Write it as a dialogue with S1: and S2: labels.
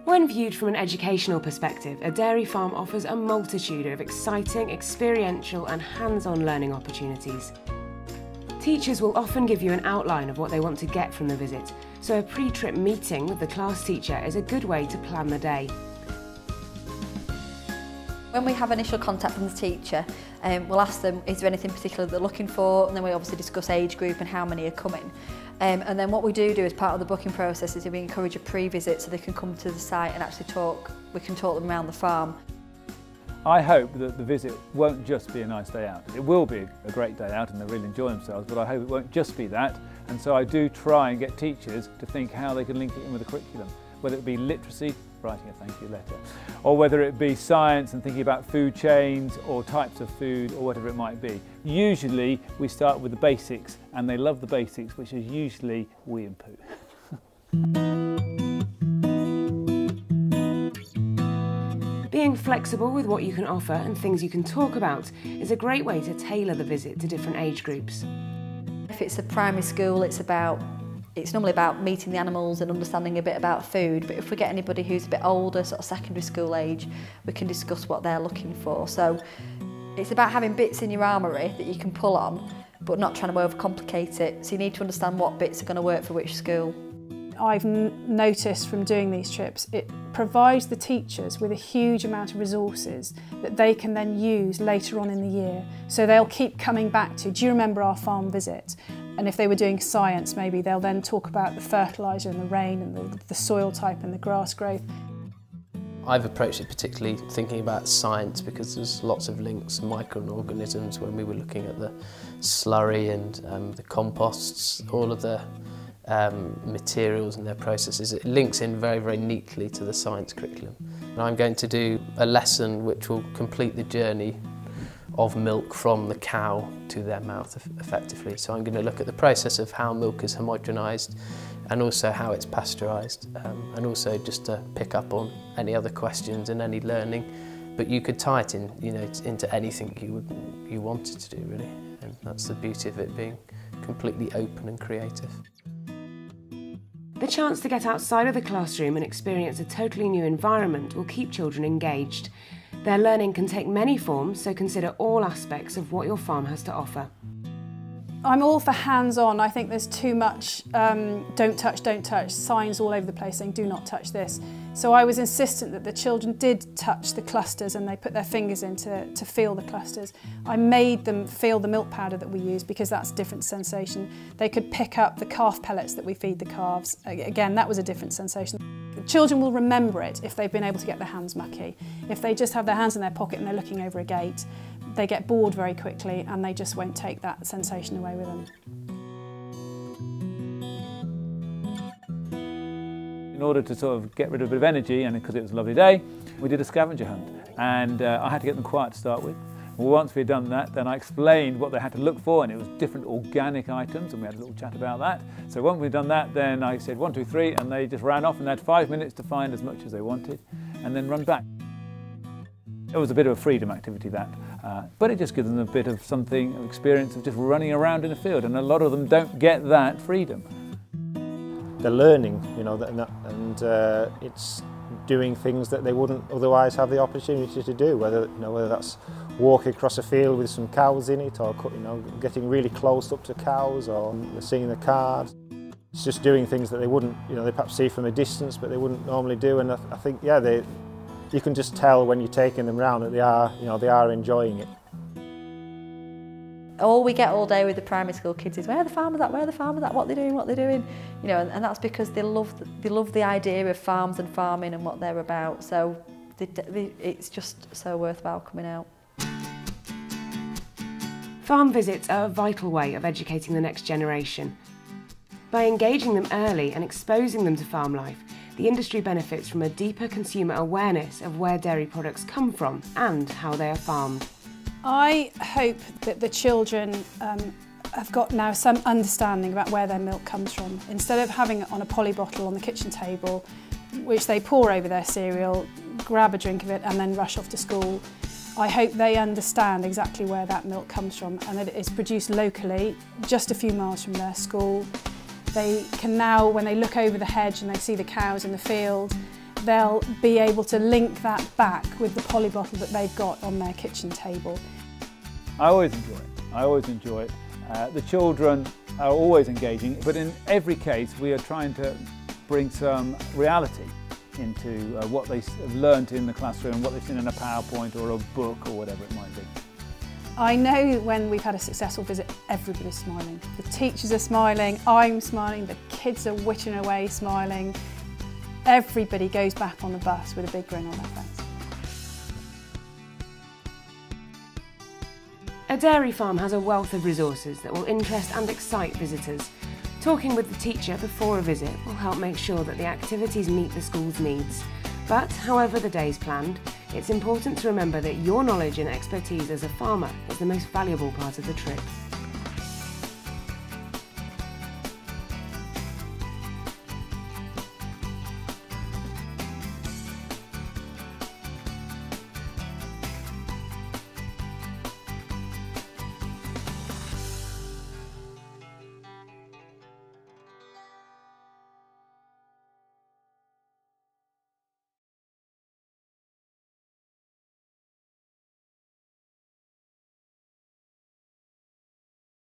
S1: When viewed from an educational perspective, a dairy farm offers a multitude of exciting, experiential and hands-on learning opportunities. Teachers will often give you an outline of what they want to get from the visit, so a pre-trip meeting with the class teacher is a good way to plan the day.
S2: When we have initial contact from the teacher, we'll ask them, is there anything particular they're looking for, and then we obviously discuss age group and how many are coming. And then what we do as part of the booking process is we encourage a pre-visit so they can come to the site and actually we can talk them around the farm.
S3: I hope that the visit won't just be a nice day out. It will be a great day out and they'll really enjoy themselves, but I hope it won't just be that. And so I do try and get teachers to think how they can link it in with the curriculum, whether it be literacy, writing a thank you letter, or whether it be science and thinking about food chains or types of food or whatever it might be. Usually we start with the basics, and they love the basics, which is usually wee and poo.
S1: Being flexible with what you can offer and things you can talk about is a great way to tailor the visit to different age groups.
S2: If it's a primary school, it's normally about meeting the animals and understanding a bit about food, but if we get anybody who's a bit older, sort of secondary school age, we can discuss what they're looking for. So it's about having bits in your armoury that you can pull on, but not trying to overcomplicate it. So you need to understand what bits are going to work for which school.
S4: I've noticed from doing these trips, it provides the teachers with a huge amount of resources that they can then use later on in the year. So they'll keep coming back to, do you remember our farm visit? And if they were doing science, maybe they'll then talk about the fertiliser and the rain and the soil type and the grass growth.
S5: I've approached it particularly thinking about science because there's lots of links and microorganisms when we were looking at the slurry and the composts, all of the materials and their processes. It links in very, very neatly to the science curriculum. And I'm going to do a lesson which will complete the journey of milk from the cow to their mouth effectively. So I'm going to look at the process of how milk is homogenised and also how it's pasteurised, and also just to pick up on any other questions and any learning. But you could tie it in, into anything you wanted to do really, and that's the beauty of it being completely open and creative.
S1: The chance to get outside of the classroom and experience a totally new environment will keep children engaged. Their learning can take many forms, so consider all aspects of what your farm has to offer.
S4: I'm all for hands-on. I think there's too much don't touch, signs all over the place saying do not touch this. So I was insistent that the children did touch the clusters and they put their fingers in to feel the clusters. I made them feel the milk powder that we use because that's a different sensation. They could pick up the calf pellets that we feed the calves. Again, that was a different sensation. Children will remember it if they've been able to get their hands mucky. If they just have their hands in their pocket and they're looking over a gate, they get bored very quickly and they just won't take that sensation away with them.
S3: In order to sort of get rid of a bit of energy, and because it was a lovely day, we did a scavenger hunt, and I had to get them quiet to start with. Well, once we'd done that, then I explained what they had to look for, and it was different organic items, and we had a little chat about that. So once we'd done that, then I said 1, 2, 3, and they just ran off and they had 5 minutes to find as much as they wanted and then run back. It was a bit of a freedom activity, that, but it just gives them a bit of something, of experience of just running around in a field, and a lot of them don't get that freedom.
S6: They're learning, and it's doing things that they wouldn't otherwise have the opportunity to do, whether that's walking across a field with some cows in it, or getting really close up to cows, or seeing the calves. It's just doing things that they wouldn't, they perhaps see from a distance, but they wouldn't normally do. And I think, yeah, you can just tell when you're taking them round that they are enjoying it.
S2: All we get all day with the primary school kids is, where are the farmers at, where are the farmers at, what they're doing, and that's because they love the idea of farms and farming and what they're about, so it's just so worthwhile coming out.
S1: Farm visits are a vital way of educating the next generation. By engaging them early and exposing them to farm life, the industry benefits from a deeper consumer awareness of where dairy products come from and how they are farmed.
S4: I hope that the children have got now some understanding about where their milk comes from. Instead of having it on a poly bottle on the kitchen table, which they pour over their cereal, grab a drink of it and then rush off to school, I hope they understand exactly where that milk comes from and that it is produced locally, just a few miles from their school. They can now, when they look over the hedge and they see the cows in the field, they'll be able to link that back with the poly bottle that they've got on their kitchen table.
S3: I always enjoy it. I always enjoy it. The children are always engaging, but in every case we are trying to bring some reality into what they have learnt in the classroom, what they've seen in a PowerPoint or a book or whatever it might be.
S4: I know when we've had a successful visit, everybody's smiling. The teachers are smiling, I'm smiling, the kids are whittling away smiling. Everybody goes back on the bus with a big grin on their face.
S1: A dairy farm has a wealth of resources that will interest and excite visitors. Talking with the teacher before a visit will help make sure that the activities meet the school's needs. But however the day's planned, it's important to remember that your knowledge and expertise as a farmer is the most valuable part of the trip.